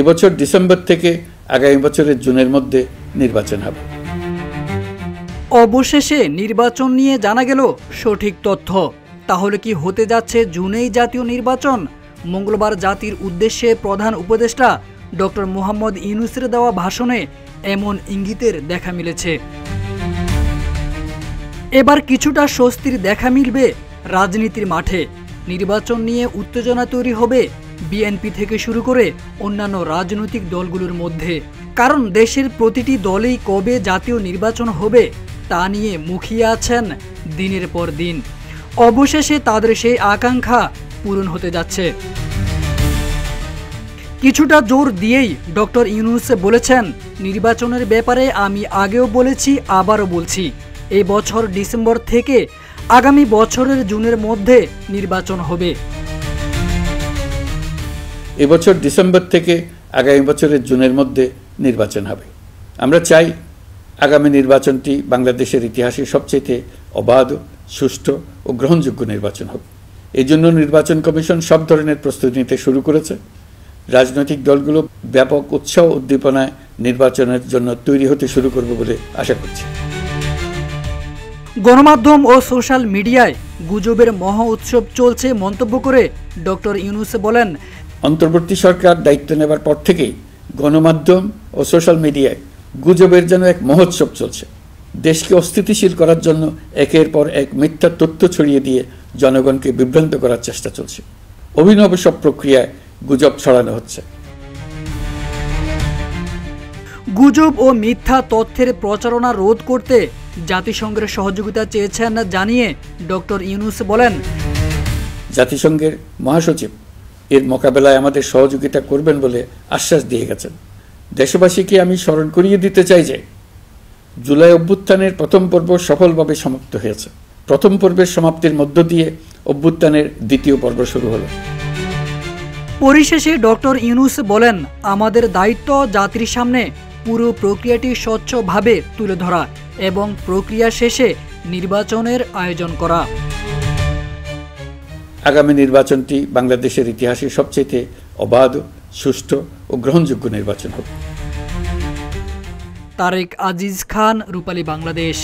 এবছর ডিসেম্বর থেকে আগামী বছরের জুনের মধ্যে নির্বাচন হবে। অবশেষে নির্বাচন নিয়ে জানা গেল সঠিক তথ্য। তাহলে কি হতে যাচ্ছে জুনেই জাতীয় নির্বাচন? মঙ্গলবার জাতির উদ্দেশ্যে প্রধান উপদেষ্টা ডক্টর মোহাম্মদ ইউনূসের দেওয়া ভাষণে এমন ইঙ্গিতের দেখা মিলেছে। এবার কিছুটা স্বস্তির দেখা মিলবে রাজনীতির মাঠে। নির্বাচন নিয়ে উত্তেজনা তৈরি হবে বিএনপি থেকে শুরু করে অন্যান্য রাজনৈতিক দলগুলোর মধ্যে। কারণ দেশের প্রতিটি দলেই কবে জাতীয় নির্বাচন হবে তা নিয়ে মুখিয়ে আছেন দিনের পর দিন। অবশেষে তাদের সেই আকাঙ্ক্ষা পূরণ হতে যাচ্ছে। কিছুটা জোর দিয়েই ডক্টর ইউনূস বলেছেন, নির্বাচনের ব্যাপারে আমি আগেও বলেছি, আবারও বলছি, এই বছর ডিসেম্বর থেকে আগামী বছরের জুনের মধ্যে নির্বাচন হবে। এবছর ডিসেম্বর থেকে আগামী বছরের জুনের মধ্যে নির্বাচন হবে। আমরা চাই আগামী নির্বাচনটি বাংলাদেশের ইতিহাসে সবচেয়ে অবাধ, সুষ্ঠু ও গ্রহণযোগ্য নির্বাচন হবে। এই জন্য নির্বাচন কমিশন সব ধরনের প্রস্তুতি নিতে শুরু করেছে। রাজনৈতিক দলগুলো ব্যাপক উৎসাহ উদ্দীপনায় নির্বাচনের জন্য তৈরি হতে শুরু করবে বলে আশা করছি। গণমাধ্যম ও সোশ্যাল মিডিয়ায় গুজবের মহা উৎসব চলছে মন্তব্য করে ডক্টর ইউনূস বলেন, অন্তর্বর্তী সরকার দায়িত্ব নেবার পর থেকেই গণমাধ্যম ও সোশ্যাল মিডিয়ায় গুজবের যেন এক মহোৎসব চলছে। দেশকে অস্থিতিশীল করার জন্য একের পর এক মিথ্যা তথ্য ছড়িয়ে দিয়ে জনগণকে বিভ্রান্ত করার চেষ্টা চলছে। অভিনব সব প্রক্রিয়ায় গুজব ছড়ানো হচ্ছে। গুজব ও মিথ্যা তথ্যের প্রচারণা রোধ করতে জাতিসংঘের সহযোগিতা চেয়েছেন জানিয়ে ডক্টর ইউনূস বলেন, জাতিসংঘের মহাসচিব এর মোকাবেলায় আমাদের সহযোগিতা করবেন বলে আশ্বাস দিয়ে গেছেন। দেশবাসীকে আমি স্মরণ করিয়ে দিতে চাই যে জুলাই অভ্যুত্থানের প্রথম পর্ব সফলভাবে সমাপ্ত হয়েছে। প্রথম পর্বের সমাপ্তির মধ্য দিয়ে অভ্যুত্থানের দ্বিতীয় পর্ব শুরু হলো। পরিশেষে ডক্টর ইউনূস বলেন, আমাদের দায়িত্ব জাতির সামনে পুরো প্রক্রিয়াটি স্বচ্ছভাবে তুলে ধরা এবং প্রক্রিয়া শেষে নির্বাচনের আয়োজন করা। আগামী নির্বাচনটি বাংলাদেশের ইতিহাসে সবচেয়ে অবাধ, সুষ্ঠু ও গ্রহণযোগ্য নির্বাচন হবে। তারেক আজিজ খান, রূপালী বাংলাদেশ।